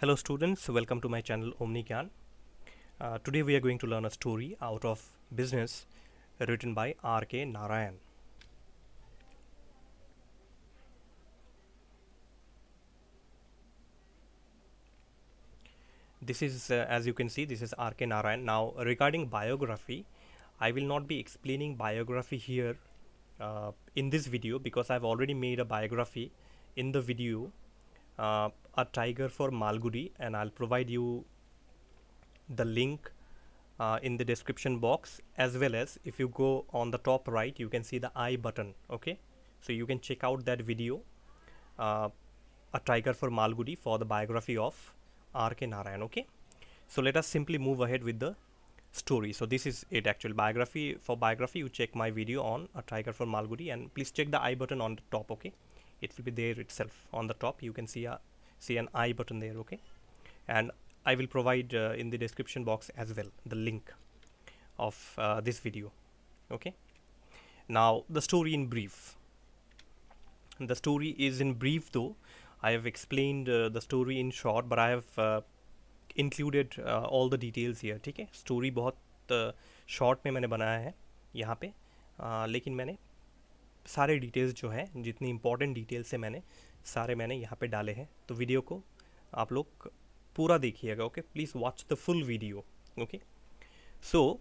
Hello students, welcome to my channel OmniGyan. Today we are going to learn a story out of business written by R.K. Narayan. This is, as you can see, this is R.K. Narayan. Now regarding biography, I will not be explaining biography here in this video because I've already made a biography in the video, A Tiger for Malgudi, and I'll provide you the link in the description box, as well as if you go on the top right you can see the I button. Okay, so you can check out that video, uh, A Tiger for Malgudi, for the biography of R.K. Narayan. Okay, so let us simply move ahead with the story. So this is it, actual biography. For biography you check my video on A Tiger for Malgudi, and please check the I button on the top. Okay, it will be there itself on the top. You can see an I button there. Okay, and I will provide in the description box as well the link of this video. Okay, now the story in brief. The story is in brief, though I have explained the story in short, but I have included all the details here. ठीक है, story बहुत short में मैंने बनाया है यहाँ पे, लेकिन मैंने सारे डिटेल्स जो है, जितनी इंपॉर्टेंट डिटेल्स है मैंने यहाँ पे डाले हैं. तो वीडियो को आप लोग पूरा देखिएगा. Okay, please watch the full video. Okay, so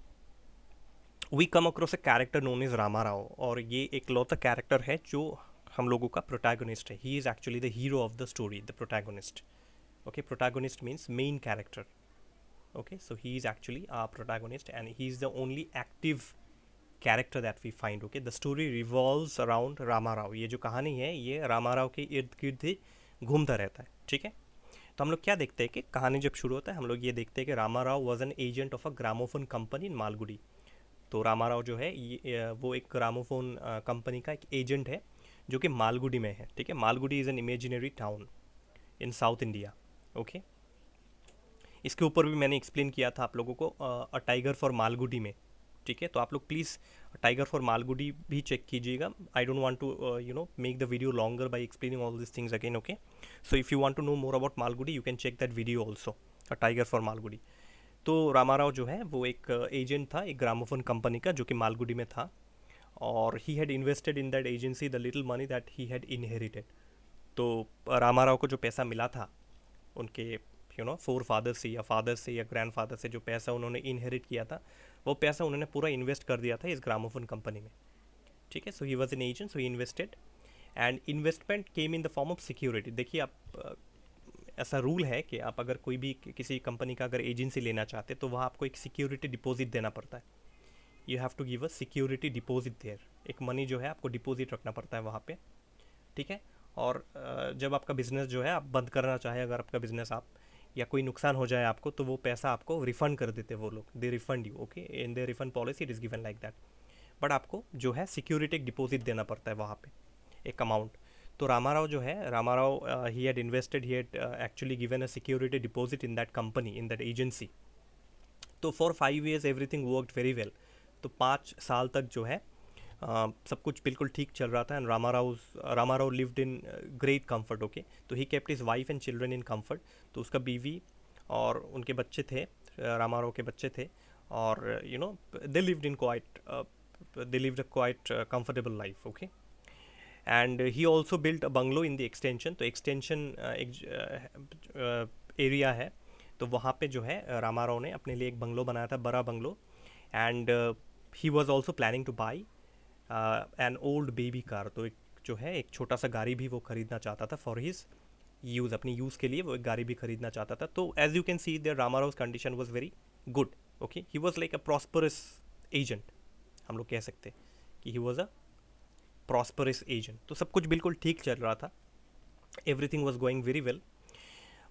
we come across a character known is Rama Rao, और ये एक लौता कैरेक्टर है जो हम लोगों का प्रोटैगोनिस्ट है. He is actually the hero of the story, the protagonist. Okay, protagonist means main character. Okay, so he is actually our protagonist and he is the only active character that we find. Okay, the story revolves around Rama Rao. ये जो कहानी है ये रामा राव के इर्द गिर्द ही घूमता रहता है. ठीक है, तो हम लोग क्या देखते हैं कि कहानी जब शुरू होता है हम लोग ये देखते हैं कि Rama Rao was an agent of a gramophone company इन मालगुडी. तो रामा राव जो है ये वो एक ग्रामोफोन कंपनी का एक एजेंट है जो कि मालगुडी में है. ठीक है, Malgudi is an imaginary town in south India. Okay, इसके ऊपर भी मैंने एक्सप्लेन किया था आप लोगों को अ टाइगर फॉर मालगुडी में. ठीक है, तो आप लोग प्लीज़ टाइगर फॉर मालगुडी भी चेक कीजिएगा. I don't want to make the video longer by explaining all this things again. Okay, so if you want to know more about Malgudi you can check that video also, a tiger for Malgudi. तो रामाराव जो है वो एक agent था एक gramophone company का जो कि मालगुडी में था, और ही had invested in that agency the little money that he had inherited. तो रामाराव को जो पैसा मिला था उनके फोर फादर से या फादर से या ग्रैंड फादर से, जो पैसा उन्होंने इनहेरिट किया था वो पैसा उन्होंने पूरा इन्वेस्ट कर दिया था इस ग्रामोफोन कंपनी में. ठीक है, so he was an agent, so he invested and investment came in the form of security. देखिए आप ऐसा रूल है कि आप अगर कोई भी किसी कंपनी का अगर एजेंसी लेना चाहते तो वहाँ आपको एक सिक्योरिटी डिपॉजिट देना पड़ता है. You have to give a security deposit there. एक मनी जो है आपको डिपॉजिट रखना पड़ता है वहाँ पे. ठीक है, और जब आपका बिज़नेस जो है आप बंद करना चाहे, अगर आपका बिज़नेस आप या कोई नुकसान हो जाए आपको, तो वो पैसा आपको रिफ़ंड कर देते वो लोग. They refund you. Okay, in they refund policy it is given like that. But आपको जो है सिक्योरिटी एक डिपॉजिट देना पड़ता है वहाँ पे, एक अमाउंट. तो रामाराव जो है, Ramarao he had invested, he had actually given a security deposit in that company, in that agency. तो for 5 years everything worked very well. तो 5 साल तक जो है सब कुछ बिल्कुल ठीक चल रहा था. And Ramarao lived in great comfort. Okay, तो he kept his wife and children in comfort. तो उसका बीवी और उनके बच्चे थे, रामाराव के बच्चे थे, और they lived in quite comfortable life. Okay, and he also built a bungalow in the extension. तो एक्सटेंशन एक एरिया है, तो वहाँ पे जो है रामाराव ने अपने लिए एक बंगलो बनाया था, बड़ा bungalow. And he was also planning two by an old baby car. तो एक जो है एक छोटा सा गाड़ी भी वो खरीदना चाहता था फॉर हिज यूज़, अपनी यूज़ के लिए वो एक गाड़ी भी खरीदना चाहता था. तो as you can see there Ramarao's condition was very good. Okay, he was like a prosperous agent. हम लोग कह सकते हैं कि he was a prosperous agent. तो सब कुछ बिल्कुल ठीक चल रहा था, everything was going very well.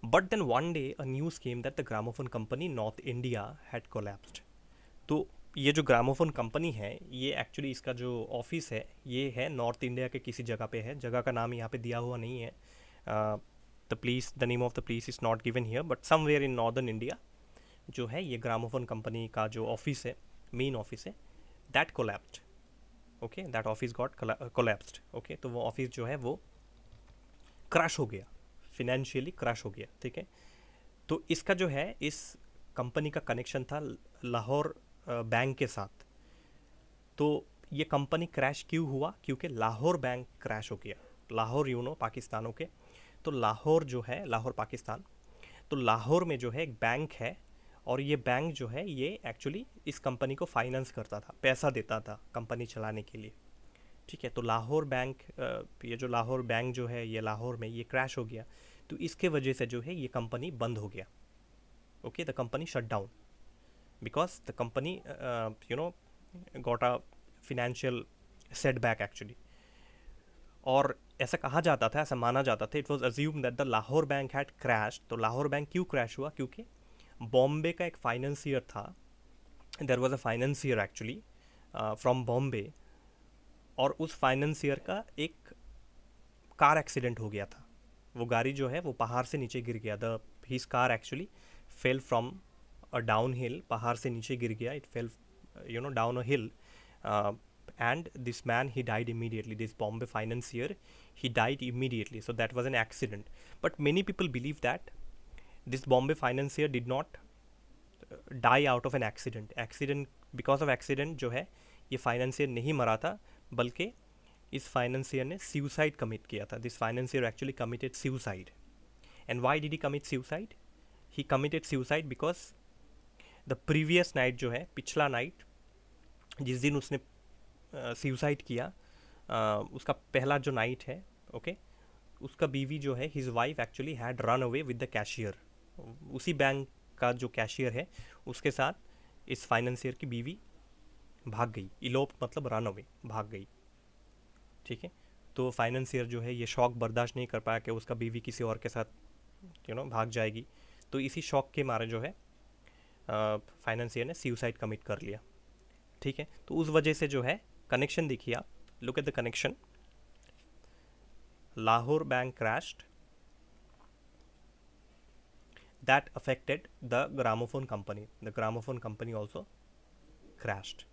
But then one day a news came that the gramophone company north India had collapsed. तो ये जो ग्रामोफोन कंपनी है ये एक्चुअली इसका जो ऑफिस है ये है नॉर्थ इंडिया के किसी जगह पे है. जगह का नाम यहाँ पे दिया हुआ नहीं है. The name of the place is not given here, but somewhere in northern India जो है ये ग्रामोफोन कंपनी का जो ऑफिस है, मेन ऑफिस है, that collapsed. Okay, that office got collapsed. Okay, तो वो ऑफिस जो है वो क्रश हो गया, फिनेंशियली क्रश हो गया. ठीक है, तो इसका जो है इस कंपनी का कनेक्शन था लाहौर बैंक के साथ। तो ये कंपनी क्रैश क्यों हुआ? क्योंकि लाहौर बैंक क्रैश हो गया। लाहौर पाकिस्तानों के, तो लाहौर जो है, लाहौर पाकिस्तान, तो लाहौर में जो है एक बैंक है, और ये बैंक जो है ये एक्चुअली इस कंपनी को फाइनेंस करता था, पैसा देता था कंपनी चलाने के लिए। ठीक है, तो लाहौर बैंक, ये जो लाहौर बैंक जो है ये लाहौर में ये क्रैश हो गया, तो इसके वजह से जो है ये कंपनी बंद हो गया। Okay, the company shut down because the company got a financial setback actually. और ऐसा कहा जाता था, ऐसा माना जाता था, it was assume that the Lahore bank had crash. तो लाहौर बैंक क्यों क्रैश हुआ? क्योंकि बॉम्बे का एक फाइनेंसियर था, there was a financier actually from Bombay, और उस फाइनेंसियर का एक कार एक्सीडेंट हो गया था। वो गाड़ी जो है वो पहाड़ से नीचे गिर गया। The his car actually fell from a down hill, पहाड़ से नीचे गिर गया, it fell down a hill, and this man, he died immediately. This Bombay financier, he died immediately, so that was an accident. But many people believe that this Bombay financier did not die out of an accident because of accident जो है ये financier नहीं मरा था, बल्कि इस financier ने suicide commit किया था। This financier actually committed suicide. And why did he commit suicide? He committed suicide because the previous night जो है, पिछला नाइट जिस दिन उसने सुसाइड किया, उसका पहला जो नाइट है, ओके, उसका बीवी जो है, his wife actually had run away with the cashier. उसी बैंक का जो कैशियर है उसके साथ इस फाइनेंसियर की बीवी भाग गई। इलोप मतलब रन अवे, भाग गई। ठीक है, तो फाइनेंसियर जो है ये शॉक बर्दाश्त नहीं कर पाया कि उसका बीवी किसी और के साथ भाग जाएगी। तो इसी शॉक के मारे जो है फाइनेंसियर ने सुसाइड कमिट कर लिया। ठीक है, तो उस वजह से जो है कनेक्शन देखिए आप, look at the connection. Lahore bank crashed, that affected the gramophone company. The gramophone company also crashed.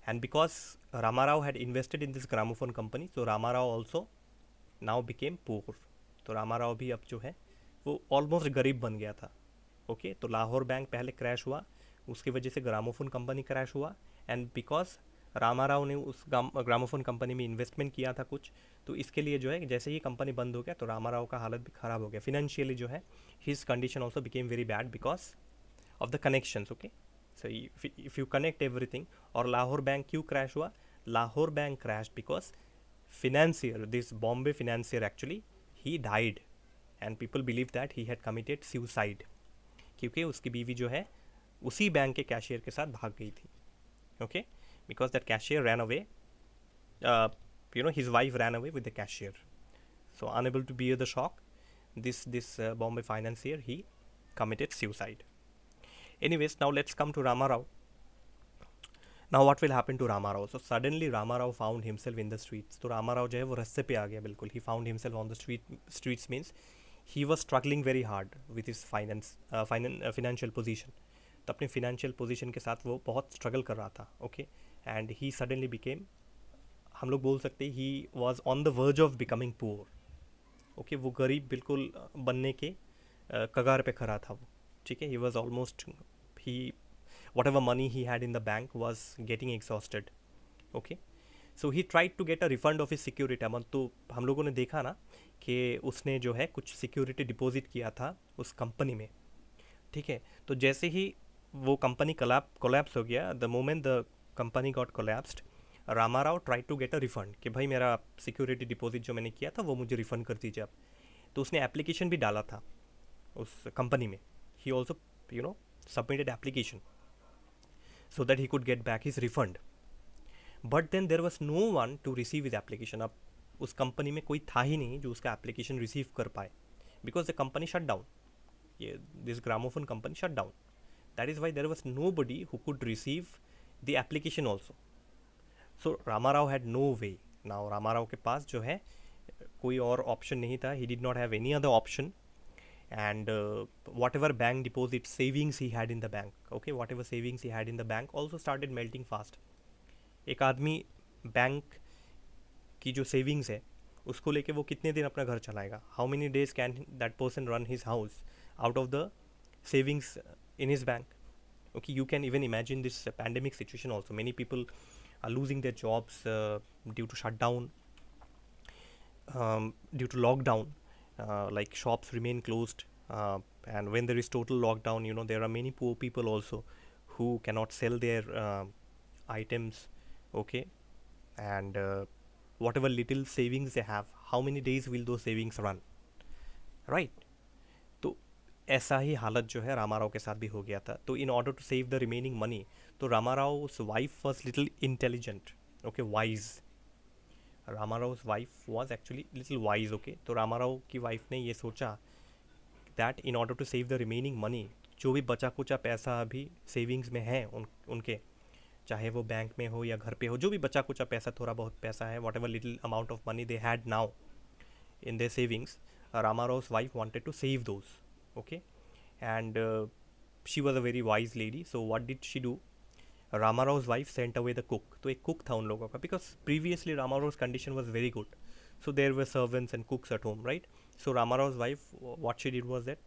And because Ramarao had invested in this gramophone company, so Ramarao also now became poor. तो रामाराव भी अब जो है वो almost गरीब बन गया था। ओके, तो लाहौर बैंक पहले क्रैश हुआ, उसकी वजह से ग्रामोफोन कंपनी क्रैश हुआ, एंड बिकॉज रामाराव ने उस ग्रामोफोन कंपनी में इन्वेस्टमेंट किया था कुछ, तो इसके लिए जो है जैसे ही कंपनी बंद हो गया तो रामाराव का हालत भी ख़राब हो गया। फिनेंशियली जो है his condition also became very bad because of the connections. Okay, so if you connect everything. और लाहौर बैंक क्यों क्रैश हुआ? Lahore bank crash because financier, this Bombay financier actually, he died and people believe that he had committed suicide, क्योंकि उसकी बीवी जो है उसी bank के कैशियर के साथ भाग गई थी। Okay, because that cashier ran away, his wife ran away with the cashier, so unable to bear the shock, this Bombay financier, he committed suicide. Anyways, now let's come to Ramarao. Now what will happen to Ramarao? So suddenly Ramarao found himself in the streets. तो रामाराव जो है वो रास्ते पे आ गया बिल्कुल। He found himself on the streets means he was struggling very hard with his financial position. तो अपने financial position के साथ वो बहुत struggle कर रहा था। Okay, and he suddenly became, हम लोग बोल सकते हैं, he was on the verge of becoming poor. Okay, वो गरीब बिल्कुल बनने के कगार पे खड़ा था वो। ठीक है, he was almost, whatever money he had in the bank was getting exhausted. Okay, so he tried to get a refund of his security amount. तो हम लोगों ने देखा ना कि उसने जो है कुछ सिक्योरिटी डिपॉजिट किया था उस कंपनी में। ठीक है, तो जैसे ही वो कंपनी कोलैप्स हो गया, the moment the company got collapsed, Ramarao try to get a refund कि भाई मेरा सिक्योरिटी डिपॉजिट जो मैंने किया था वो मुझे रिफंड कर दीजिए आप। तो उसने एप्लीकेशन भी डाला था उस कंपनी में। He also submitted application so that he could get back his refund. But then there was no one to receive his application. अब उस कंपनी में कोई था ही नहीं जो उसका एप्लीकेशन रिसीव कर पाए, because the company shut down. This gramophone company shut down. That is why there was nobody who could receive the application also. So Ramarao had no way. Now Ramarao के पास जो है कोई और option नहीं था. He did not have any other option. And whatever bank deposit savings he had in the bank, okay, whatever savings he had in the bank also started melting fast. एक आदमी bank की जो savings है उसको लेके वो कितने दिन अपना घर चलाएगा? How many days can that person run his house out of the savings in his bank. Okay, you can even imagine this pandemic situation also. Many people are losing their jobs due to shutdown, due to lockdown. Like shops remain closed, and when there is total lockdown, there are many poor people also who cannot sell their items. Okay, and whatever little savings they have, how many days will those savings run, right? तो ऐसा ही हालत जो है रामाराव के साथ भी हो गया था. तो in order to save the remaining money, तो Ramarao wife was little intelligent, okay, wise. Ramarao wife was actually little wise. Okay, तो रामाराव की वाइफ ने ये सोचा that in order to save the remaining money, जो भी बचा कुचा पैसा अभी सेविंग्स में है उनके, चाहे वो बैंक में हो या घर पे हो, जो भी बचा कुचा पैसा, थोड़ा बहुत पैसा है, what ever little amount of money they had now in their savings, Ramarav's wife wanted to save those. Okay, and she was a very wise lady. So what did she do? Ramarav's wife sent away the cook. तो एक cook था उन लोगों का, because previously Ramarav's condition was very good, so there were servants and cooks at home, right? So Ramarav's wife, what she did was that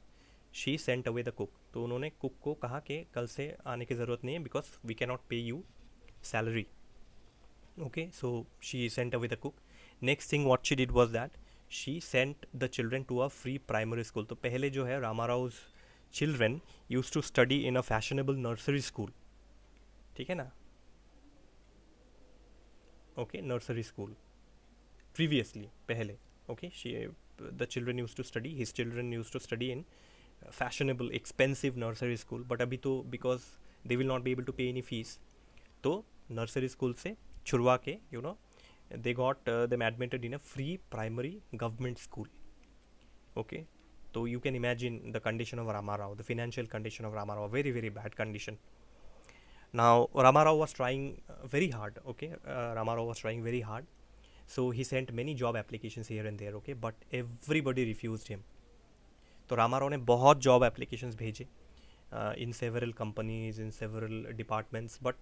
she sent away the cook. तो उन्होंने cook को कहा कि कल से आने की ज़रूरत नहीं है, because we cannot pay you salary. Okay, so she sent away the cook. Next thing what she did was that she sent the children to a free primary school. तो पहले जो है Ramarav's children used to study in a fashionable nursery school. ठीक है ना? Okay, nursery school. Previously, पहले. Okay, the children used to study, his children used to study in fashionable, expensive nursery school. But अभी तो because they will not be able to pay any fees, तो nursery school से छुड़वा के, they got them admitted in a free primary government school. Okay, so you can imagine the condition of Ramarao, the financial condition of Ramarao, very very bad condition. Now Ramarao was trying very hard. Okay, Ramarao was trying very hard, so he sent many job applications here and there. Okay, but everybody refused him. तो Ramarao ने बहुत job applications भेजे in several companies, in several departments, but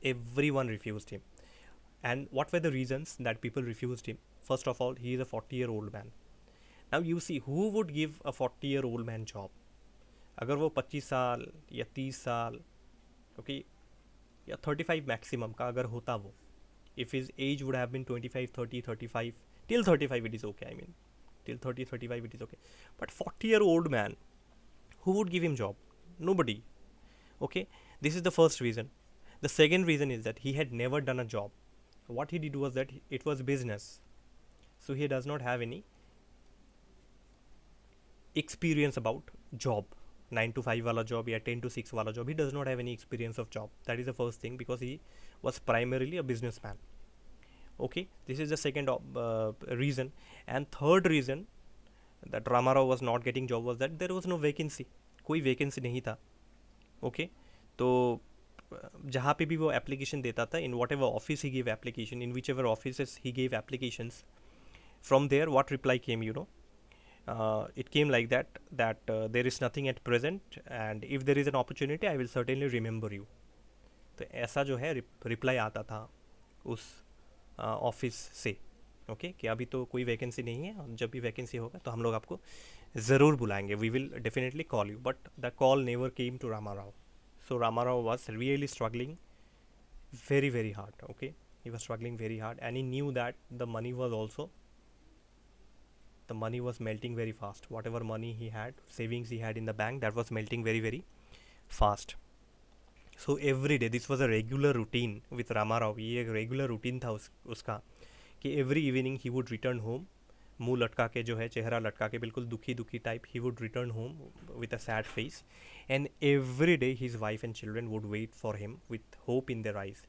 everyone refused him. And what were the reasons that people refused him? First of all, he is a 40-year-old man. Now you see, who would give a 40-year-old man job? अगर वो 25 साल या 30 साल, okay, या 35 maximum का अगर होता वो, if his age would have been 25, 30, 35, till 35 it is okay, I mean, till 30, 35 it is okay. But 40-year-old man, who would give him job? Nobody. Okay, this is the first reason. The second reason is that he had never done a job. What he did was that it was business, so he does not have any experience about job, 9 to 5 wala job या 10 to 6 wala job. He does not have any experience of job. That is the first thing, because he was primarily a businessman. Okay, this is the second reason. And third reason that Ramarao was not getting job was that there was no vacancy. कोई vacancy नहीं था. Okay, तो जहाँ पे भी वो application देता था, in whatever office he give application, in whichever office he give applications, from there what reply came, it came like that there is nothing at present, and if there is an opportunity I will certainly remember you. तो ऐसा जो है reply आता था उस office से, okay, कि अभी तो कोई वैकेंसी नहीं है, जब भी वैकेंसी होगा तो हम लोग आपको ज़रूर बुलाएंगे, we will definitely call you. But the call never came to Ramarao. So Ramarao was really struggling very very hard. Okay, he was struggling very hard, and he knew that the money was melting very fast. Whatever money he had, savings he had in the bank, that was melting very very fast. So every day, this was a regular routine with Ramarao. ये एक regular routine था उसका, कि every evening he would return home, मुँह लटका के, जो है चेहरा लटका के, बिल्कुल दुखी दुखी type, he would return home with a sad face, and every day his wife and children would wait for him with hope in their eyes.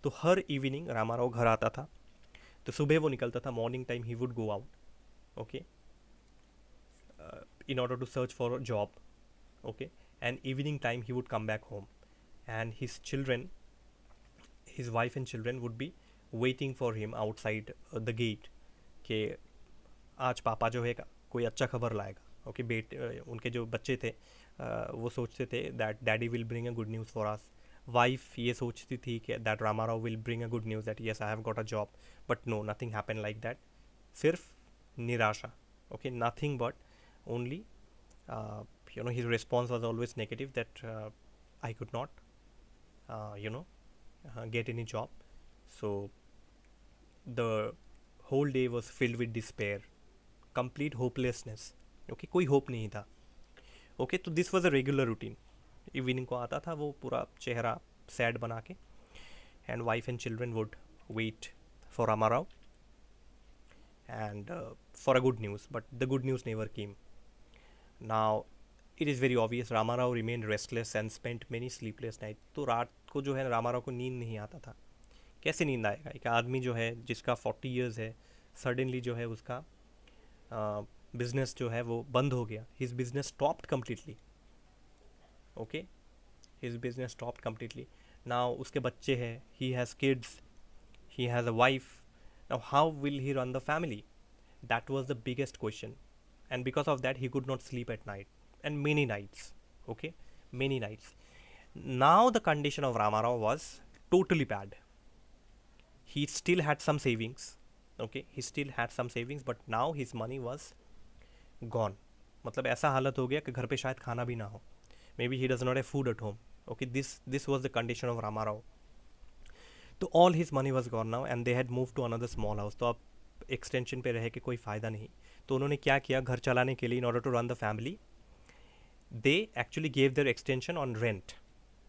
तो हर इवनिंग रामाराव घर आता था, तो सुबह वो निकलता था, morning time he would go out, okay, in order to search for a job, okay, and evening time he would come back home, and his wife and children would be waiting for him outside the gate, कि आज पापा जो है कोई अच्छा खबर लाएगा. Okay, उनके जो बच्चे थे वो सोचते थे that daddy will bring a good news for us. Wife ये सोचती थी कि that Ramarao will bring a good news, that yes I have got a job. But no, nothing happen like that. सिर्फ निराशा. Okay, nothing but only his response was always negative, that I could not get any job. So the whole day was filled with despair, complete hopelessness. Okay, कोई hope नहीं था. Okay, तो this was a regular routine. Evening को आता था वो पूरा चेहरा सैड बना के, and wife and children would wait for Ramarao and for a good news, but the good news never came. Now it is very obvious Ramarao remained restless and spent many sleepless nights. तो रात को जो है रामाराव को नींद नहीं आता था. कैसे नींद आएगा? एक आदमी जो है जिसका 40 ईयर्स है, सडनली जो है उसका बिजनेस जो है वो बंद हो गया. His business stopped completely. Okay, his business stopped completely. Now उसके बच्चे हैं, he has kids, he has a wife. Now how will he run the family? That was the biggest question, and because of that he could not sleep at night, and many nights. Okay, many nights. Now the condition of Ramarao was totally bad. He still had some savings. Okay, he still had some savings, but now his money was gone. मतलब ऐसा हालत हो गया कि घर पे शायद खाना भी ना हो. Maybe he does not have food at home. Okay, this was the condition of Ramarao. तो all his money was gone now and they had move to another small house. तो अब एक्सटेंशन पे रह के कोई फ़ायदा नहीं. तो उन्होंने क्या किया, घर चलाने के लिए, in order to run the family, they actually gave their extension on rent.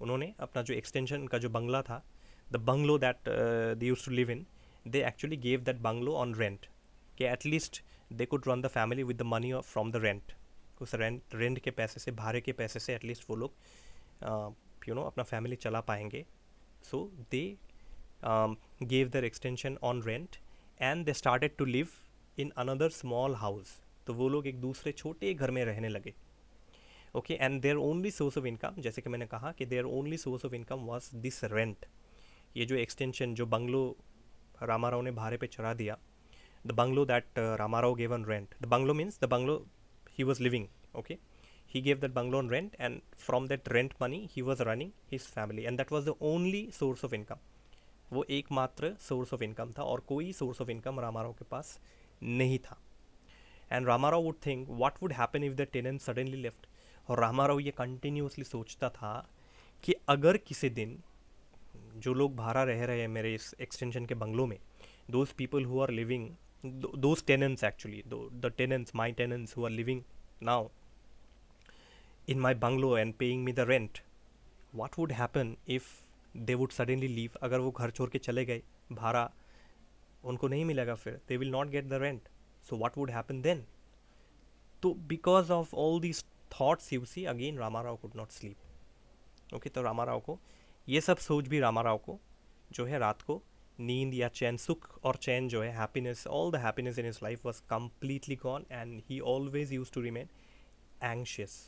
उन्होंने अपना जो एक्सटेंशन का जो बंगला था, the bungalow that they used to live in, they actually gave that bungalow on rent, कि at least they could run the family with the money from the rent. उस rent के पैसे से, भाड़े के पैसे से एटलीस्ट वो लोग अपना फैमिली चला पाएंगे. सो दे gave their extension on rent and they started to live in another small house. तो वो लोग एक दूसरे छोटे घर में रहने लगे. Okay, and their only source of income, जैसे कि मैंने कहा कि their only source of income was this rent. ये जो एक्सटेंशन, जो बंगलो रामाराव ने भाड़े पे चढ़ा दिया, the bungalow that Ramarao gave on rent. The bungalow means the bungalow he was living. Okay, he gave that bungalow on rent and from that rent money he was running his family and that was the only source of income. वो एकमात्र source of income था और कोई source of income Rama Rao के पास नहीं था. And Ramarao would think what would happen if the tenant suddenly left. और रामाराव ये कंटिन्यूसली सोचता था कि अगर किसी दिन जो लोग भाड़ा रह रहे हैं मेरे इस एक्सटेंशन के बंगलों में, those people who are living, those tenants actually, the tenants, my tenants who are living now in my bungalow and paying me the rent, what would happen if they would suddenly leave. अगर वो घर छोड़ के चले गए, भाड़ा उनको नहीं मिलेगा, फिर they will not get the rent. So what would happen then? तो because of all these thoughts you see again Ramarao could not sleep. Okay, तो रामाराव को ये सब सोच भी रामाराव को जो है रात को नींद या चैन, सुख और चैन जो है, happiness, all the happiness in his life was completely gone and he always use to remain anxious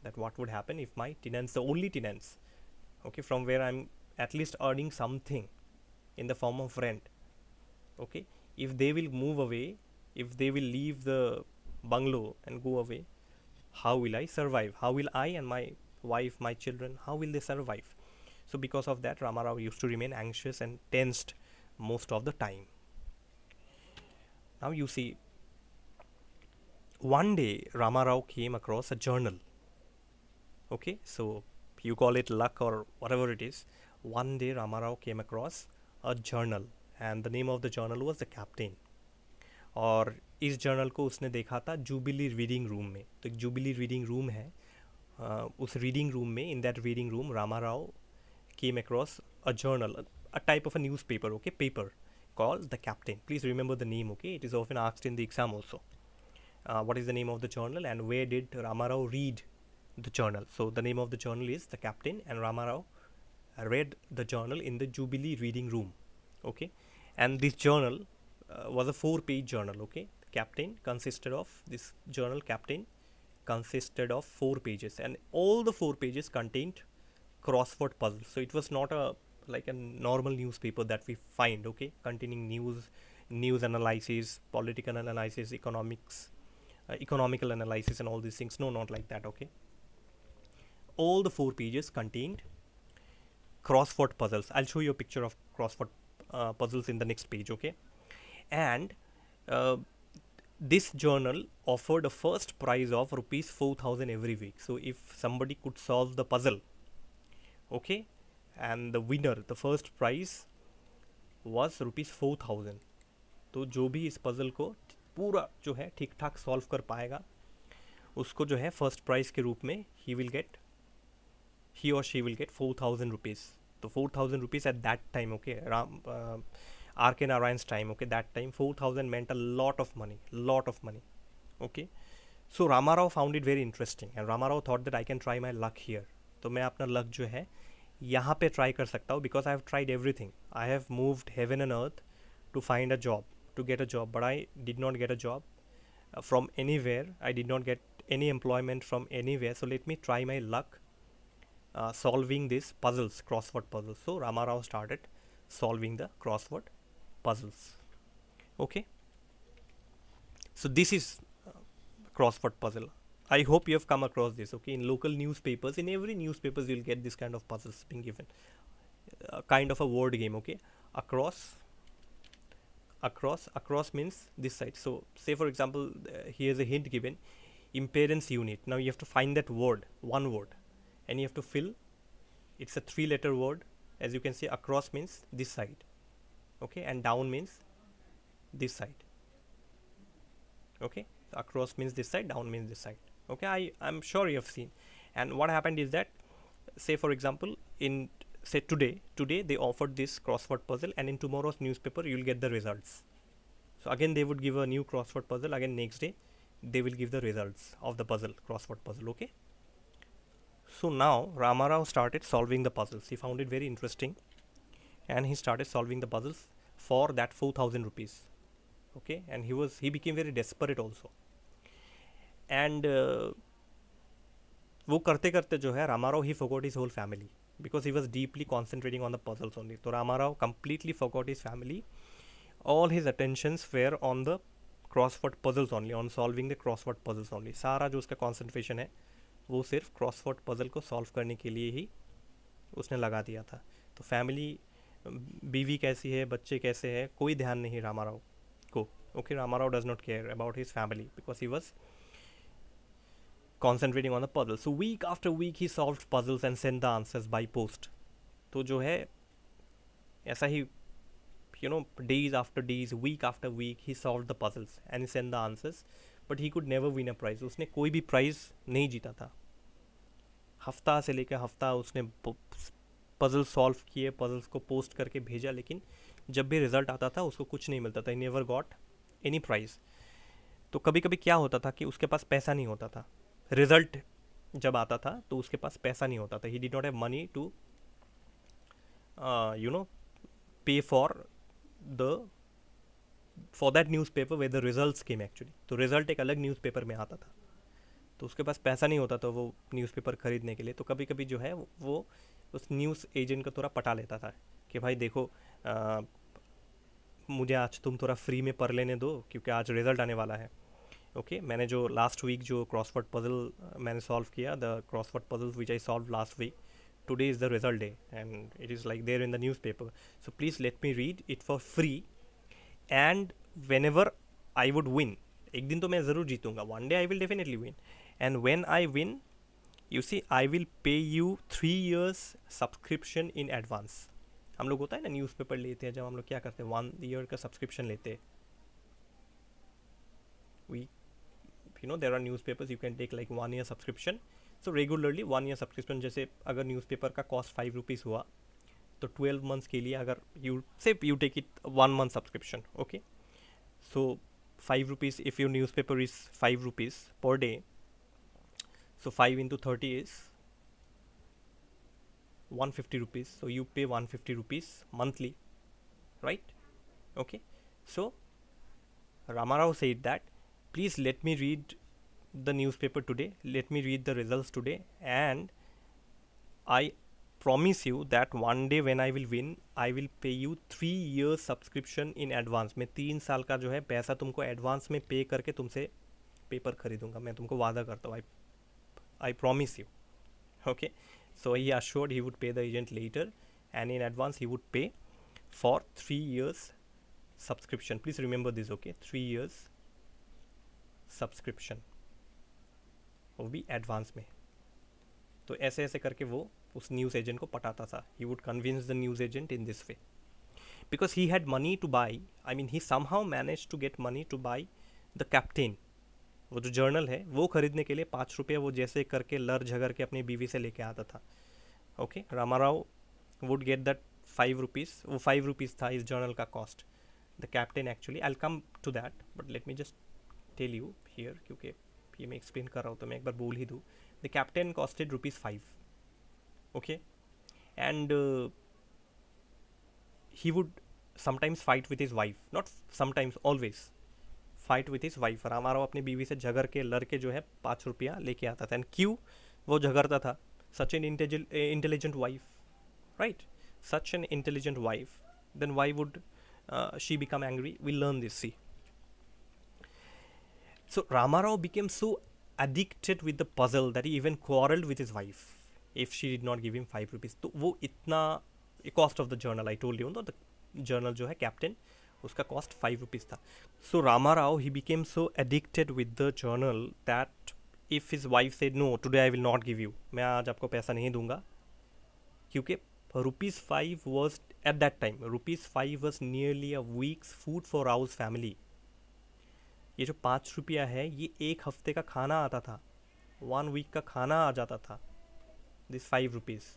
that what would happen if my tenants, the only tenants, okay, from where I'm at least earning something in the form of rent, okay, if they will move away, if they will leave the bungalow and go away, how will I survive? How will I and my wife, my children, how will they survive? So because of that, Ramarao used to remain anxious and tensed most of the time. Now you see, one day Ramarao came across a journal. Okay, so you call it luck or whatever it is. One day Ramarao came across a journal and the name of the journal was The Captain. और इस journal को उसने देखा था jubilee reading room में. तो एक jubilee reading room है, उस रीडिंग रूम में, in that reading room Ramarao came across a journal, a type of a newspaper, okay, paper called The Captain. Please remember the name, okay, it is often asked in the exam also. What is the name of the journal and where did Ramarao read the journal? So the name of the journal is The Captain and Ramarao read the journal in the Jubilee reading room. Okay, and this journal was a 4-page journal. Okay, Captain consisted of, this journal Captain consisted of 4 pages and all the 4 pages contained crossword puzzles. So it was not a like a normal newspaper that we find, okay, containing news analysis, political analysis, economics, economical analysis and all these things. No, not like that. Okay, all the 4 pages contained crossword puzzles. I'll show you a picture of crossword puzzles in the next page. Okay, and this journal offered a first prize of rupees 4,000 every week. So if somebody could solve the puzzle, okay, and the winner, the first prize was rupees 4,000. तो जो भी इस puzzle को पूरा जो है ठीक ठाक सॉल्व कर पाएगा उसको जो है फर्स्ट प्राइज के रूप में he or she will get 4,000 rupees. तो 4,000 rupees at that time, okay, R.K. Narayan's time, okay, that time 4,000 meant a lot of money, okay. So Ramarao found it very interesting and Ramarao thought that I can try my luck here. तो मैं अपना luck जो है यहाँ पे try कर सकता हूँ because I have tried everything. I have moved heaven and earth to find a job, to get a job, but I did not get a job from anywhere. I did not get any employment from anywhere. So let me try my luck solving these puzzles, crossword puzzles. So Ramarao started solving the crossword puzzles. Okay. So this is crossword puzzle. I hope you have come across this. Okay, in local newspapers, in every newspapers you'll get this kind of puzzles being given. Kind of a word game. Okay, across means this side. So say for example, here's a hint given: impedance unit. Now you have to find that word, one word, and you have to fill. It's a 3-letter word. As you can see, across means this side, okay, and down means this side. Okay, so across means this side, down means this side. Okay, I'm sure you have seen. And what happened is that, say for example, in say today they offered this crossword puzzle, and in tomorrow's newspaper you'll get the results. So again they would give a new crossword puzzle. Again next day they will give the results of the puzzle, crossword puzzle. Okay. So now Ramarao started solving the puzzles. He found it very interesting, and he started solving the puzzles for that 4,000 rupees. Okay, and he became very desperate also. And वो करते करते जो है Ramarao, he forgot his whole family because he was deeply concentrating on the puzzles only. तो Ramarao completely forgot his family. All his attentions were on the crossword puzzles only, on solving the crossword puzzles only. सारा जो उसका concentration है वो सिर्फ crossword puzzle को solve करने के लिए ही उसने लगा दिया था. तो फैमिली, बीवी कैसी है, बच्चे कैसे हैं, कोई ध्यान नहीं रामाराव को. Okay, Ramarao does not care about his family because he was concentrating on the puzzle. So week after week he solved puzzles and sent the answers by post. तो जो है ऐसा ही days after days, week after week he solved the puzzles and he sent the answers, but he could never win a prize. उसने कोई भी prize नहीं जीता था. हफ्ता से लेकर हफ्ता उसने पजल सॉल्व किए, पजल्स को पोस्ट करके भेजा, लेकिन जब भी रिजल्ट आता था उसको कुछ नहीं मिलता था. He never got any prize. तो कभी कभी क्या होता था कि उसके पास पैसा नहीं होता था. रिजल्ट जब आता था तो उसके पास पैसा नहीं होता था. He did not have money to pay for that newspaper where the results came actually. तो रिजल्ट एक अलग न्यूज़पेपर में आता था, तो उसके पास पैसा नहीं होता था वो न्यूज़पेपर ख़रीदने के लिए. तो कभी कभी जो है वो उस न्यूज़ एजेंट का थोड़ा पटा लेता था कि भाई देखो मुझे आज तुम थोड़ा फ्री में पढ़ लेने दो क्योंकि आज रिज़ल्ट आने वाला है. ओके, मैंने जो लास्ट वीक जो क्रॉसवर्ड पजल मैंने सॉल्व किया, the crossword puzzles which I solve last week, today is the result day and it is like there in the newspaper. So please let me read it for free, and whenever I would win, एक दिन तो मैं ज़रूर जीतूंगा, one day I will definitely win, and when I win you see I will pay you 3 years subscription in advance. हम लोग होता है ना न्यूज़पेपर लेते हैं, जब हम लोग क्या करते हैं 1 year का सब्सक्रिप्शन लेते हैं. We there are newspapers you can take like 1 year subscription. So regularly 1 year subscription, जैसे अगर न्यूज़पेपर का कॉस्ट 5 rupees हुआ तो 12 months के लिए अगर you take it 1 month subscription. Okay, so 5 rupees, if your newspaper is 5 rupees per day, so 5 into 30 is 150 rupees. So you pay 150 rupees monthly, right? Okay, so Ramarao said that please let me read the newspaper today, let me read the results today, and I promise you that one day when I will win, I will pay you 3 years subscription in advance. मैं 3 साल का जो है पैसा तुमको advance में पे करके तुमसे पेपर खरीदूंगा, मैं तुमको वादा करता हूँ. I promise you. Okay, so he assured he would pay the agent later, and in advance he would pay for 3 years subscription. Please remember this. Okay, 3 years subscription, वो भी एडवांस में। तो ऐसे ऐसे करके वो उस न्यूज़ एजेंट को पटाता था। He would convince the news agent in this way because he had money to buy, I mean he somehow manage to get money to buy the captain. वो जो जर्नल है वो खरीदने के लिए 5 रुपये वो जैसे करके लड़ झगड़ के अपनी बीवी से लेके आता था। Okay, Ramarao would get that 5 rupees, वो 5 रुपीज़ था इस जर्नल का cost. The captain actually, I will come to that, but let me just tell you here, क्योंकि ये मैं एक्सप्लेन कर रहा हूँ तो मैं एक बार बोल ही दूँ। The captain costed ₹5, okay, and he would sometimes fight with his wife, not sometimes, always fight with his wife। Ramarao अपनी बीवी से झगड़ के लड़ के जो है 5 रुपया लेके आता था। एंड क्यों वो झगड़ता था? Such an intelligent wife, right, such an intelligent wife, then why would she become angry? We'll learn this, see. So Ramarao became so addicted with the puzzle that he even quarreled with his wife if she did not give him 5 rupees। तो वो इतना, cost of the journal I told you, the journal जो है captain, उसका cost 5 rupees था। So Ramarao he became so addicted with the journal that if his wife said no today I will not give you, मैं आज आपको पैसा नहीं दूंगा, क्योंकि ₹5 was at that time, ₹5 was nearly a week's food for ours family. ये जो 5 रुपया है ये एक हफ्ते का खाना आता था, 1 वीक का खाना आ जाता था, दिस 5 रुपीज़।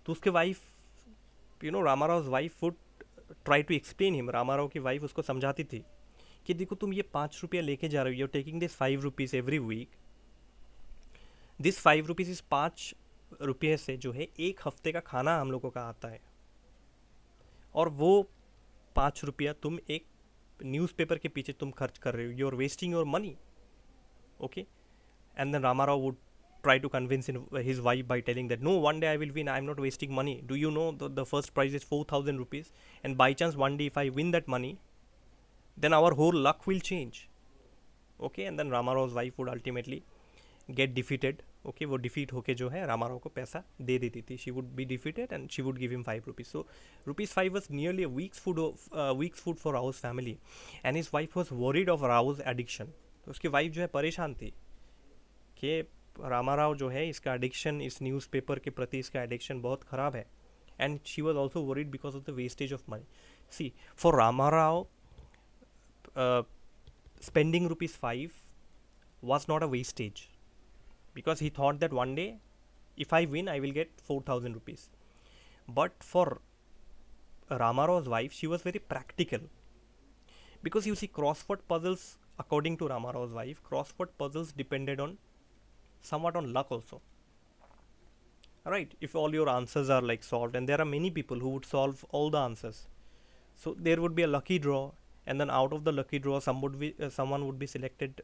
तो उसके wife, Ramarao wife would try to explain him, Ramarao की वाइफ उसको समझाती थी कि देखो तुम ये 5 रुपया लेके जा रहे हो, you taking this 5 rupees every week, this 5 rupees is 5 रुपये से जो है एक हफ्ते का खाना हम लोगों का आता है, और वो 5 रुपया तुम एक न्यूज़पेपर के पीछे तुम खर्च कर रहे हो, you are wasting your money, okay. And then Ramarao would try to convince his wife by telling that no, one day I will win, I am not wasting money, do you know the first prize is 4,000 rupees, and by chance one day if I win that money, then our whole luck will change, okay। And then Ramarav's wife would ultimately get defeated, okay, वो defeat होके जो है रामाराव को पैसा दे देती थी, she would be defeated and she would give him 5 rupees। so ₹5 was nearly a week's food for Rao's family, and his wife was worried of Rao's addiction। तो उसकी वाइफ जो है परेशान थी कि रामाराव जो है इसका एडिक्शन, इस न्यूज़पेपर के प्रति इसका एडिक्शन बहुत ख़राब है, and she was also worried because of the wastage of money. See, for Ramarao spending ₹5 was not a wastage, because he thought that one day if I win I will get 4,000 rupees। But for Ramarav's wife, she was very practical, because you see, crossword puzzles, according to Ramarav's wife, crossword puzzles depended on somewhat on luck also, right? If all your answers are like solved, and there are many people who would solve all the answers, so there would be a lucky draw, and then out of the lucky draw someone would be selected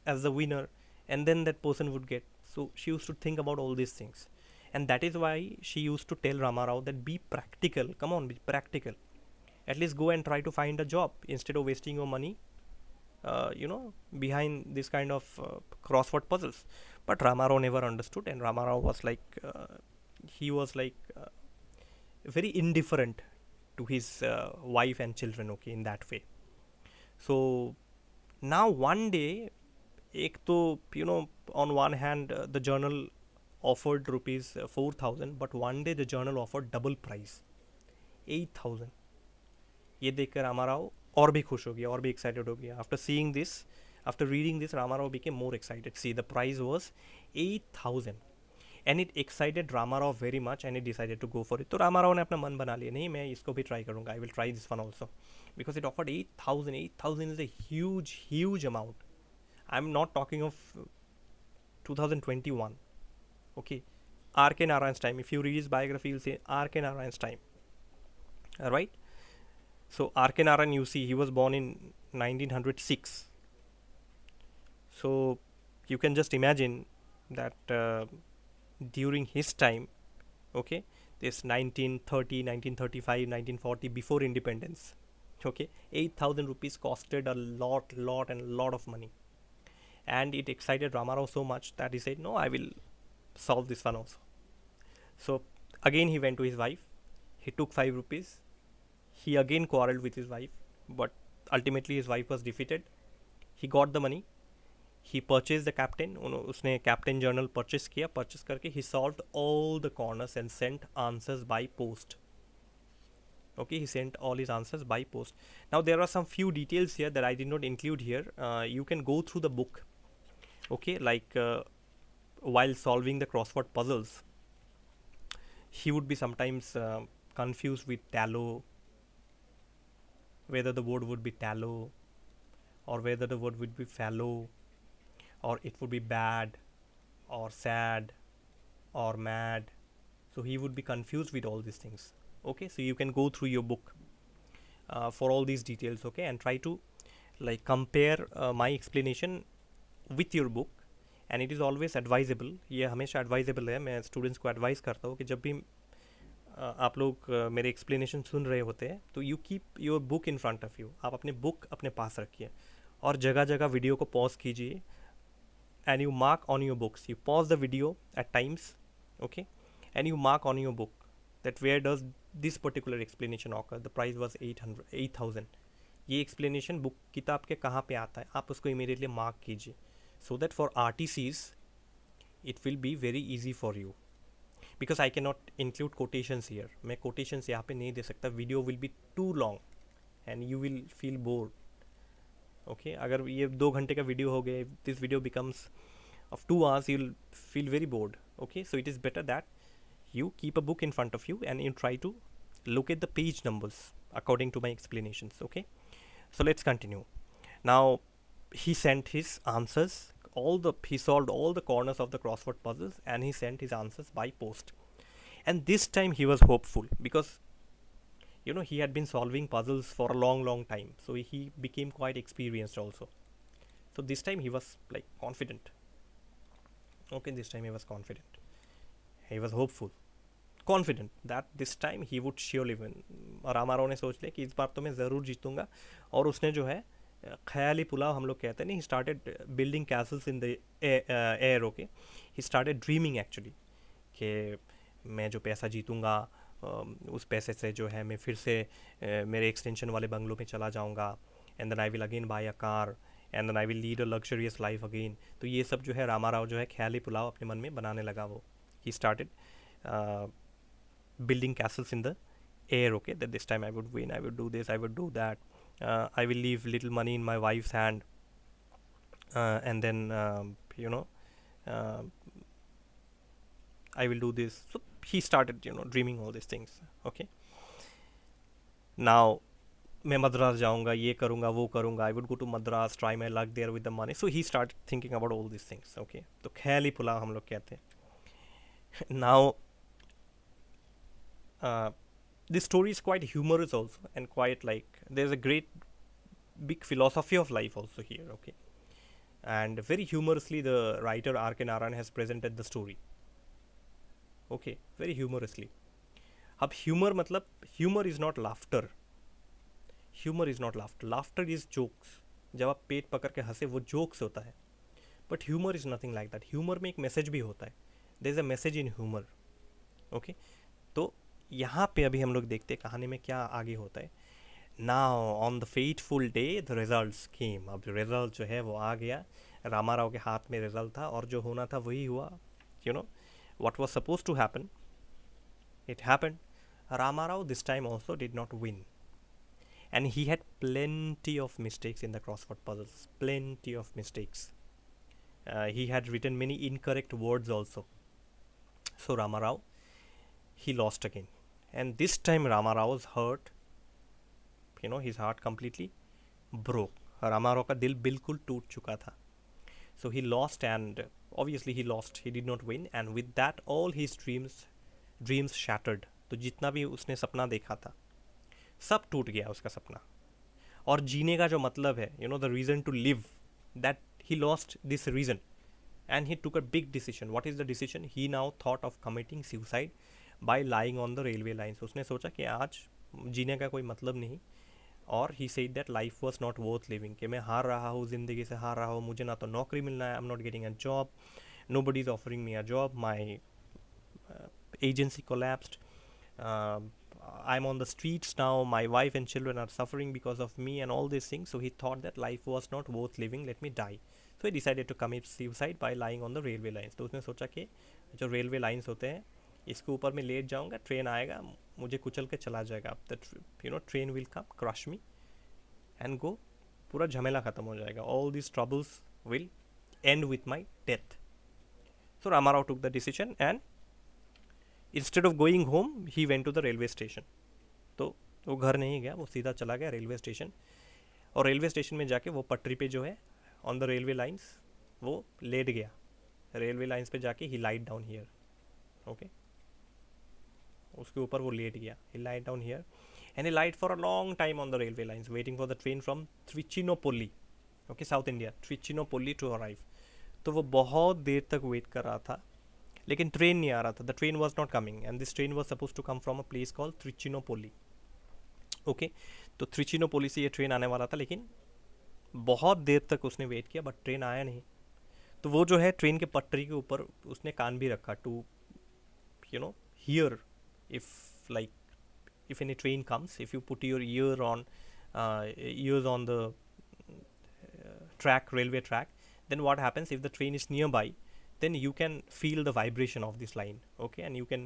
as the winner, and then that person would get. So she used to think about all these things, and that is why she used to tell Ramarao that be practical, come on, be practical, at least go and try to find a job instead of wasting your money behind this kind of crossword puzzles. But Ramarao never understood, and Ramarao was like he was like very indifferent to his wife and children, okay, in that way. So now one day, ek to, on one hand the journal offered ₹4,000, but one day the journal offered double price, 8,000। ये देखकर रामाराव और भी खुश हो गया, और भी excited हो गया। After seeing this, after reading this, Ramarao became more excited. See, the prize was 8,000, and it excited Ramarao very much, and it decided to go for it. तो रामाराव ने अपना मन बना लिया, नहीं, मैं इसको भी ट्राई करूँगा, I will try this one also, because it offered 8,000। 8,000 is a huge amount। I am not talking of 2021, okay, R.K. Narayan's time. If you read his biography, you'll say R.K. Narayan's time, right? So R.K. Narayan, you see, he was born in 1906. So you can just imagine that during his time, okay, this 1930, 1935, 1940, before independence, okay, 8,000 rupees costed a lot of money, and it excited Ramarao so much that he said, no, I will solve this one also. So again he went to his wife, he took 5 rupees, he again quarreled with his wife, but ultimately his wife was defeated, he got the money, he purchase the captain, उसने captain journal purchase किया, purchase करके he solved all the corners and sent answers by post. Okay, he sent all his answers by post. Now there are some few details here that I did not include here. You can go through the book, okay, like while solving the crossword puzzles, he would be sometimes confused with tallow, whether the word would be tallow or whether the word would be fallow, or it would be bad or sad or mad. So he would be confused with all these things. Okay, so you can go through your book for all these details, okay, and try to like compare my explanation with your book. And it is always advisable, ये हमेशा advisable है. मैं students को advice करता हूँ कि जब भी आप लोग मेरे एक्सप्लेनेशन सुन रहे होते हैं तो you keep your book in front of you. आप अपने बुक अपने पास रखिए और जगह जगह वीडियो को पॉज कीजिए and you mark on your books. You pause the video at times, okay, and you mark on your book that where does this particular explanation occur. The price was 8,000. ये explanation book किताब के कहाँ पे आता है, आप उसको immediately mark कीजिए, so that for RTCs it will be very easy for you, because I cannot include quotations here. मैं quotations यहाँ पे नहीं दे सकता, video will be too long and you will feel bored. Okay, अगर ये 2 घंटे का वीडियो हो गया, this video becomes of 2 hours, you'll feel very bored. Okay, so it is better that you keep a book in front of you and you try to look at the page numbers according to my explanations. Okay, so let's continue. Now he sent his answers, he solved all the corners of the crossword puzzles and he sent his answers by post. And this time he was hopeful because he had been solving puzzles for a long time, so he became quite experienced also. So this time he was like confident. Okay, this time he was confident, he was hopeful, confident that this time he would surely win. Rama Rao ने सोच लिया कि इस बार तो मैं ज़रूर जीतूंगा. और उसने जो है ख्याली पुलाव हम लोग कहते हैं, he started building Castle's in the air. Okay, he started dreaming actually कि मैं जो पैसा जीतूंगा उस पैसे से जो है मैं फिर से मेरे एक्सटेंशन वाले बंगलों में चला जाऊंगा, and then I will again buy a car and then I will lead a luxurious life again. तो ये सब जो है रामाराव जो है ख्याली पुलाव अपने मन में बनाने लगा. वो he started building Castle's in the air. Okay, that this time I would win, I would do this, I would do that, I will leave little money in my wife's hand, and then I will do this. So he started dreaming all these things. Okay, now मैं मद्रास जाऊंगा, ये करूंगा, वो करूंगा, I would go to Madras, try my luck there with the money. So he started thinking about all these things. Okay, तो ख्याली पुलाव हम लोग कहते हैं. Now this story is quite humorous also, and quite like there's a great big philosophy of life also here. Okay, and very humorously the writer R.K. Narayan has presented the story. Okay, very humorously. अब humor मतलब humor is not laughter. Humor is not laughter. Laughter is jokes. जब आप पेट पकड़ के हंसे वो jokes होता है. But humor is nothing like that. Humor में एक message भी होता है. There is a message in humor. Okay, तो यहाँ पे अभी हम लोग देखते हैं कहानी में क्या आगे होता है. Now on the fateful day the results came. अब रिजल्ट जो है वो आ गया, रामाराव के हाथ में रिजल्ट था और जो होना था वही हुआ. What was suppose to happen, it happened. Ramarao this time also did not win, and he had plenty of mistakes in the crossword puzzles, plenty of mistakes. He had written many incorrect words also. So Ramarao, he lost again, and this time Ramarao was hurt. His heart completely broke. Ramarao का दिल बिल्कुल टूट चुका था. So he lost, and obviously he lost. He did not win, and with that all his dreams shattered. तो जितना भी उसने सपना देखा था सब टूट गया उसका सपना. और जीने का जो मतलब है, the reason to live, that he lost this reason, and he took a big decision. What is the decision? He now thought of committing suicide by lying on the railway lines. उसने सोचा कि आज जीने का कोई मतलब नहीं, और he said that life was not worth living, कि मैं हार रहा हूँ, ज़िंदगी से हार रहा हूँ, मुझे ना तो नौकरी मिलना है, I am not getting a job, nobody is offering me a job, my agency collapsed, I'm on the streets now, my wife and children are suffering because of me and all these things. So he thought that life was not worth living, let me die. So he decided to commit suicide by lying on the railway lines. तो उसने सोचा कि जो railway lines होते हैं इसके ऊपर मैं लेट जाऊंगा, ट्रेन आएगा मुझे कुचल के चला जाएगा, train will come crush me and go, पूरा झमेला ख़त्म हो जाएगा, all this troubles will and with my death. So Ramarao took the decision and instead of going home he went to the railway station. तो वो घर नहीं गया, वो सीधा चला गया रेलवे स्टेशन. और रेलवे स्टेशन में जाके वो पटरी पे जो है ऑन द रेलवे लाइंस वो लेट गया. रेलवे लाइंस पे जाके he lied down here. Okay, उसके ऊपर वो लेट गया. He lied down here and he lied for a long time on the railway lines waiting for the train from Trichinopoly, okay, South India, Trichinopoly to arrive. तो वो बहुत देर तक वेट कर रहा था लेकिन ट्रेन नहीं आ रहा था. The train was not coming and this train was suppose to come from a place call Trichinopoly. Okay, तो त्रिचिनोपोली से ये ट्रेन आने वाला था लेकिन बहुत देर तक उसने वेट किया बट ट्रेन आया नहीं. तो वो जो है ट्रेन के पटरी के ऊपर उसने कान भी रखा to hear if like if any train comes, if you put your ears on the track, railway track, then what happens if the train is nearby, then you can feel the vibration of this line, okay, and you can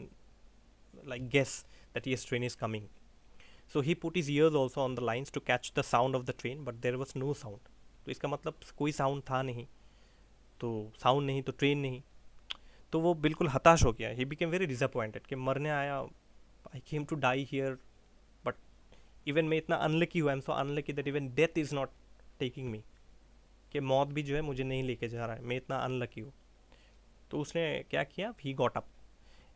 like guess that yes, train is coming. So he put his ears also on the lines to catch the sound of the train, but there was no sound. तो इसका मतलब कोई sound था नहीं, तो sound नहीं तो train नहीं. तो वो बिल्कुल हताश हो गया. ही बिकेम वेरी डिसअपॉइंटेड कि मरने आया, I came to die here, but even मैं इतना अनलकी हुआ, I am so unlucky that even death is not taking me, कि मौत भी जो है मुझे नहीं लेके जा रहा है, मैं इतना अनलकी हूँ. तो उसने क्या किया, he got up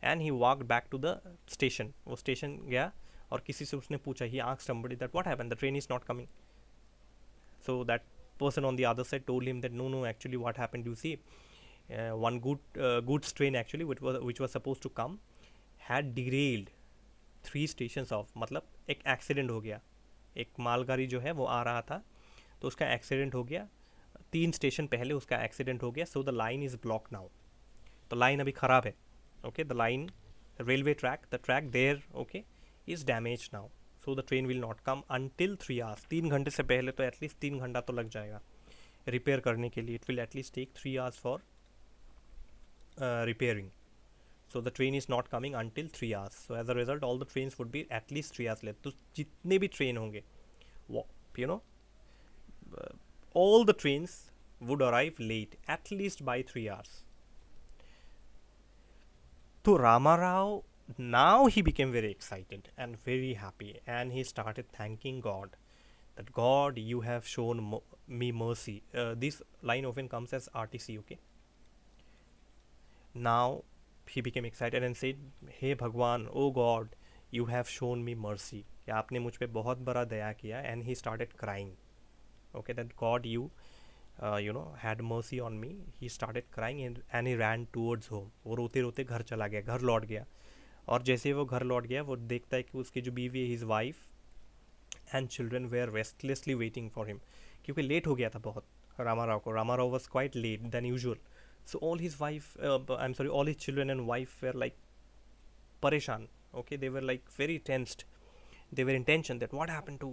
and he walked back to the station. वो स्टेशन गया और किसी से उसने पूछा, he asked somebody that what happened, the train is not coming. So that person on the other side told him that no, actually what happened, you see, one goods train actually which was supposed to come had derailed 3 stations off. मतलब एक accident हो गया, एक मालगाड़ी जो है वो आ रहा था तो उसका एक्सीडेंट हो गया, 3 स्टेशन पहले उसका एक्सीडेंट हो गया. So the line is block now. तो लाइन अभी ख़राब है. Okay, the line, railway track, the track there, okay, is damage now. So the train will not come until 3 hours. 3 घंटे से पहले तो एटलीस्ट 3 घंटा तो लग जाएगा रिपेयर करने के लिए. It will at least take 3 hours for repairing. So the train is not coming until 3 hours. So as a result, all the trains would be at least 3 hours late. तो जितने भी ट्रेन होंगे वो all the trains would arrive late at least by 3 hours. तो Ramarao, now he became very excited and very happy and he started thanking God that God, you have shown me mercy. This line often comes as RTC, okay. Now he became excited and said, हे भगवान, oh God, you have shown me mercy, कि आपने मुझ पर बहुत बड़ा दया किया. And he started crying, okay, that God you had mercy on me. He started crying and he ran towards home. वो रोते रोते घर चला गया, घर लौट गया. और जैसे वो घर लौट गया वो देखता है कि उसकी जो बीवी है, his wife and children were restlessly waiting for him, क्योंकि लेट हो गया था बहुत रामाराव को. Ramarao was quite late then usual. So all his all his children and wife were like pareshan. Okay, they were like very tensed. They were in tension that what happened to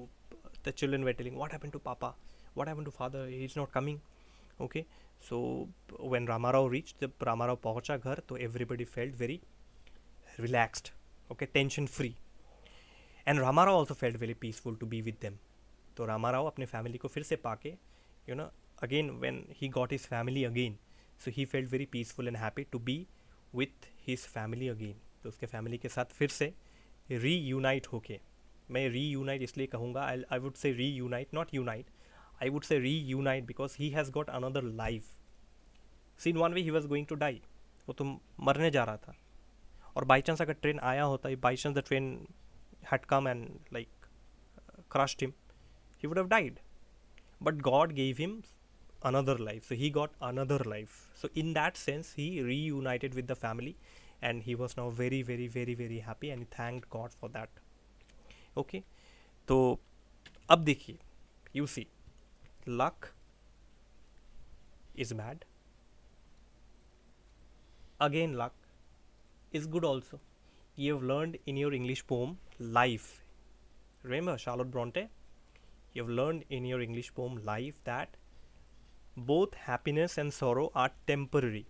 the children were telling, what happened to Papa, what happened to father, he's not coming. Okay, so when Ramarao reached, the Ramarao पहुंचा घर, तो everybody felt very relaxed. Okay, tension free. And Ramarao also felt very peaceful to be with them. तो Ramarao अपने family को फिर से पाके, again when he got his family again, so he felt very peaceful and happy to be with his family again. तो उसके family के साथ फिर से रीयूनाइट होके, मैं रीयूनाइट इसलिए कहूँगा, I would say reunite, not unite, I would say reunite because he has got another life. Seen one way he was going to die, वो तो मरने जा रहा था. और बाई चांस अगर ट्रेन आया होता, by chance the train had come and like crushed him, he would have died. But God gave him another life, so he got another life. So in that sense he reunited with the family and he was now very very very very happy and he thanked God for that. Okay, तो अब देखिए, you see, luck is bad, again luck is good also. you have learned in your English poem Life. Remember Charlotte Bronte? You have learned in your English poem Life that both happiness and sorrow are temporary.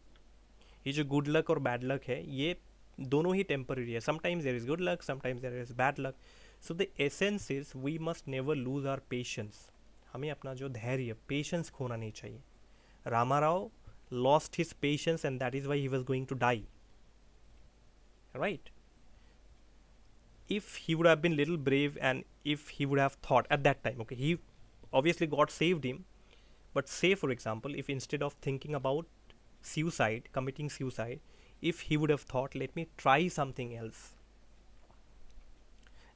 ये जो good luck और bad luck है ये दोनों ही temporary है. Sometimes there is good luck, sometimes there is bad luck. So the essence is we must never lose our patience. हमें अपना जो धैर्य पेशेंस खोना नहीं चाहिए. Rama Rao lost his patience and that is why he was going to die, right? If he would have been little brave and if he would have thought at that time, okay, he obviously God saved him, but say for example if instead of thinking about suicide, committing suicide, if he would have thought let me try something else,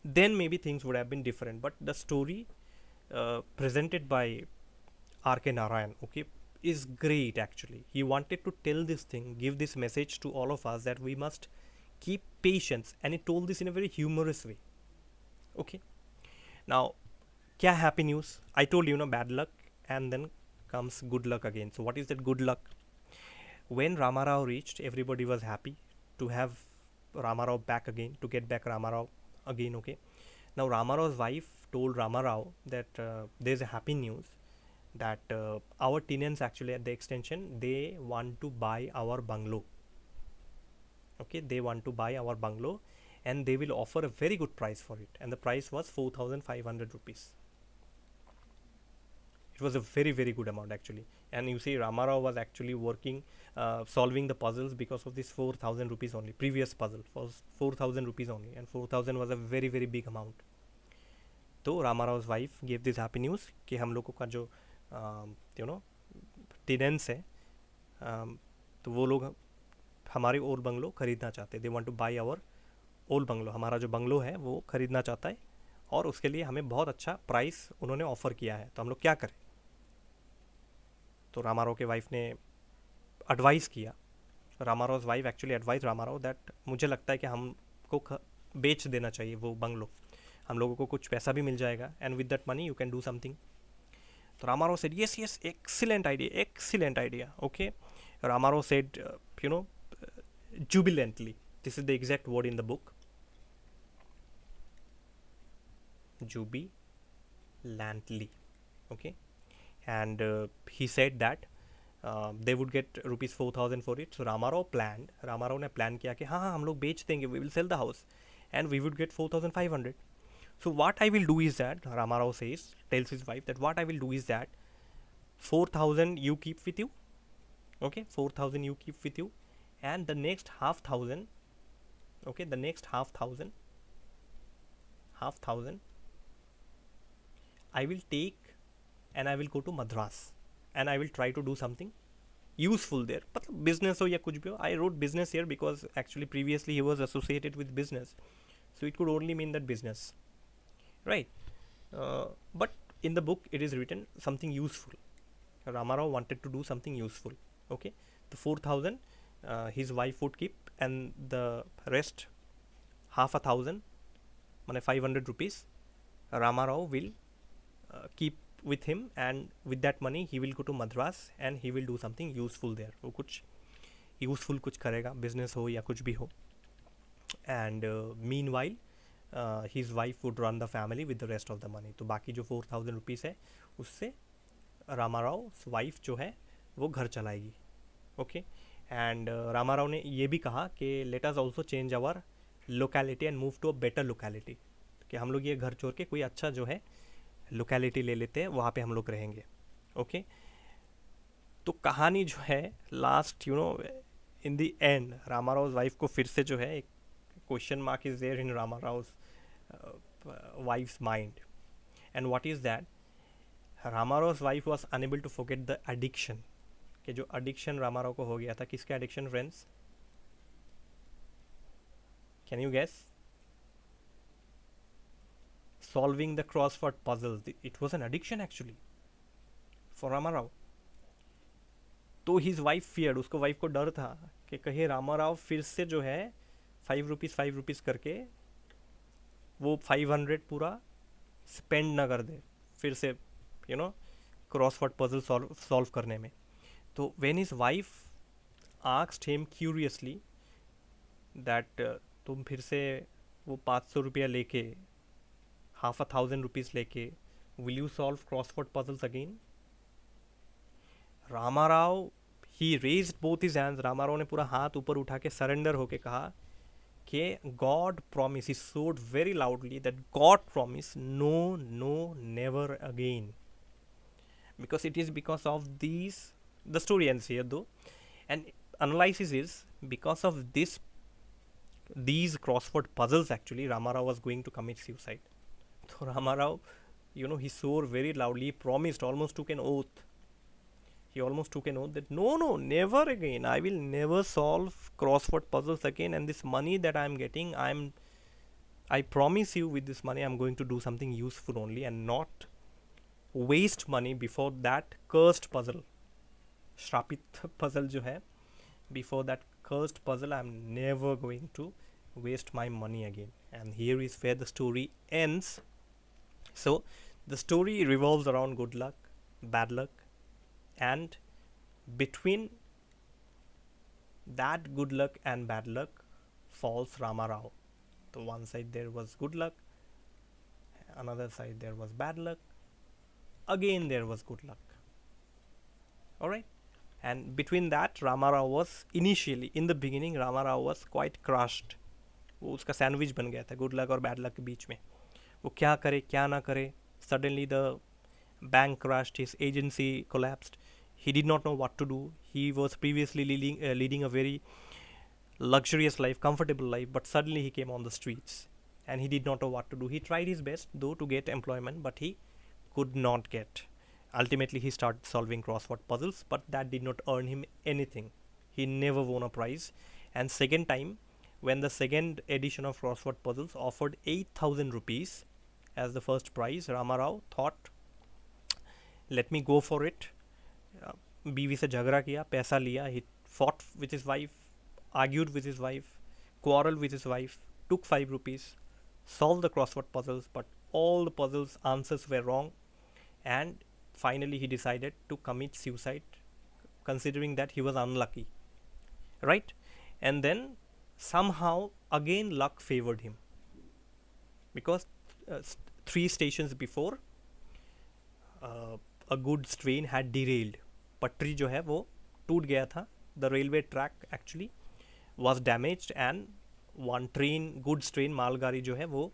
then maybe things would have been different. But the story presented by R.K. Narayan, okay, is great actually. He wanted to tell this thing, give this message to all of us that we must keep patience, and he told this in a very humorous way. Okay, now kya happy news? I told you, bad luck and then comes good luck again. So what is that good luck? When Ramarao reached, everybody was happy to have Ramarao back again, to get back Ramarao again. Okay, now Ramarao's wife told Ramarao that there's a happy news that our tenants actually at the extension, they want to buy our bungalow. Okay, they want to buy our bungalow and they will offer a very good price for it, and the price was 4,500 rupees. It was a very very good amount actually. And you see Ramarao was actually working solving the puzzles because of this 4,000 rupees only. Previous puzzle was 4,000 rupees only, and 4,000 was a very very big amount. तो Ramarao's wife gave this happy news कि हम लोगों का जो tenants है, तो वो लोग हमारे ओल्ड बंगलो खरीदना चाहते हैं. They want to buy our old bungalow. हमारा जो बंगलो है वो खरीदना चाहता है और उसके लिए हमें बहुत अच्छा प्राइस उन्होंने ऑफ़र किया है. तो हम लोग क्या करें? तो रामाराव के वाइफ ने एडवाइस किया. Ramarao's wife actually advice Ramarao that मुझे लगता है कि हमको बेच देना चाहिए वो बंगलो. हम लोगों को कुछ पैसा भी मिल जाएगा, and with that money you can do something. So Ramarao said, yes, excellent idea. Okay, Ramarao said, jubilantly. This is the exact word in the book. Jubilantly. Okay, and he said that they would get rupees 4,000 for it. So Ramarao ने plan किया कि हाँ हम लोग बेच देंगे, we will sell the house and we would get 4,500. So what I will do is that Ramarao tells his wife that what I will do is that 4,000 you keep with you. Okay, 4,000 you keep with you, and the next half thousand, I will take and I will go to Madras and I will try to do something useful there. But business or ya kuch bhi ho. I wrote business here because actually previously he was associated with business, so it could only mean that business. Right, but in the book it is written something useful. Ramarao wanted to do something useful. Okay, the 4,000 his wife would keep, and the rest, half a thousand, 500 rupees, Ramarao will keep with him, and with that money he will go to Madras and he will do something useful there. वो कुछ useful कुछ करेगा, business हो या कुछ भी हो. And meanwhile his wife would run the family with the rest of the money. तो बाकी जो 4,000 रुपीज़ है उससे रामाराव वाइफ जो है वो घर चलाएगी. ओके, एंड रामाराव ने ये भी कहा कि let us also change our locality and move to a better locality, कि हम लोग ये घर छोड़ के कोई अच्छा जो है लोकेलिटी ले लेते हैं, वहाँ पे हम लोग रहेंगे. ओके, तो कहानी जो है last in the end Ramarao wife को फिर से जो है एक question mark is there in Ramarav's wife's mind. And what is that? Ramarav's wife was unable to forget the addiction. कि जो addiction रामाराव को हो गया था, किसका addiction friends? Can you guess? Solving the crossword puzzles. It was an addiction actually for Ramarao. तो his wife feared, उसको wife को डर था कि कहीं रामाराव फिर से जो है 5 रुपीज़ करके वो 500 पूरा स्पेंड ना कर दे फिर से क्रॉसवर्ड पजल सॉल्व करने में. तो when his wife asked him curiously that तुम फिर से वो 500 रुपया लेके, half a thousand rupees लेके, will you solve crossword puzzles again? Rama Rao, he raised both his hands, Rama Rao ने पूरा हाथ ऊपर उठा के सरेंडर होके कहा कि God promise, he swore very loudly that God promise, no, no, never again. Because it is because of these, the story ends here though, and analysis is because of these crossword puzzles actually Ramarao was going to commit suicide. So Ramarao, he swore very loudly, promised, almost took an oath. He almost took an oath that no, never again. I will never solve crossword puzzles again. And this money that I am getting, I promise you, with this money, I'm going to do something useful only and not waste money before that cursed puzzle. Shrapit puzzle जो है, before that cursed puzzle, I'm never going to waste my money again. And here is where the story ends. So the story revolves around good luck, bad luck, and between that good luck and bad luck falls Ramarao. So one side there was good luck, another side there was bad luck, again there was good luck. Alright, and between that Ramarao was initially, in the beginning, Ramarao was quite crushed. वो उसका sandwich बन गया था good luck और bad luck के बीच में. वो क्या करे क्या ना करे. Suddenly the bank crashed, his agency collapsed. He did not know what to do. He was previously leading a very luxurious life, comfortable life, but suddenly he came on the streets and he did not know what to do. He tried his best though to get employment, but he could not get. Ultimately he started solving crossword puzzles, but that did not earn him anything. He never won a prize. And second time, when the second edition of crossword puzzles offered 8,000 rupees as the first prize, Ramarao thought, let me go for it. बीवी से झगड़ा किया, पैसा लिया. He fought with his wife, argued with his wife, quarreled with his wife, took 5 rupees, solved the crossword puzzles, but all the puzzles answers were wrong, and finally he decided to commit suicide, considering that he was unlucky, right? And then somehow again luck favored him, because 3 stations before a goods train had derailed. पटरी जो है वो टूट गया था. The railway track actually was damaged and one train, goods train, मालगाड़ी जो है वो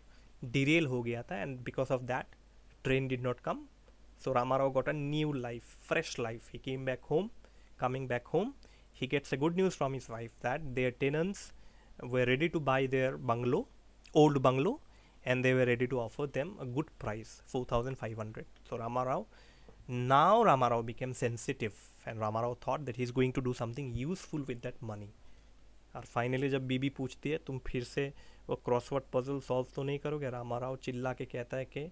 derail हो गया था, and because of that train did not come. So Ramarao got a new life, fresh life. He came back home. Coming back home, he gets a good news from his wife that their tenants were ready to buy their bungalow, old bungalow, and they were ready to offer them a good price, 4,500. So Ramarao became sensitive, and Ramarao thought that he's going to do something useful with that money. और finally जब बीबी पूछती है तुम फिर से वो crossword puzzle solve तो नहीं करोगे, रामाराव चिल्ला के कहता है कि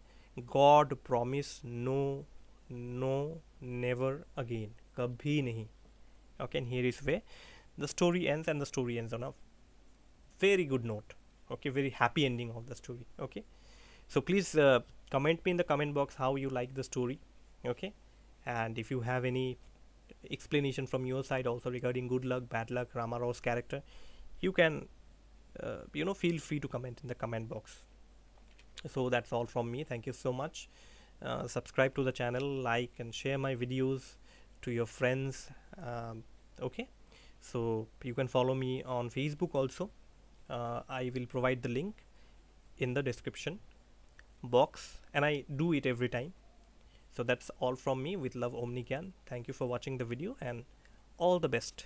god promise, no no never again, कभी नहीं. Okay, and here is way the story ends, and the story ends on a very good note. Okay, very happy ending of the story. Okay, so please comment me in the comment box how you like the story. Okay, and if you have any explanation from your side also regarding good luck, bad luck, Ramarao's character, you can feel free to comment in the comment box. So that's all from me. Thank you so much. Subscribe to the channel, like and share my videos to your friends. Okay, so you can follow me on Facebook also. I will provide the link in the description box, and I do it every time. So that's all from me. With love, Omni Gyan. Thank you for watching the video, and all the best.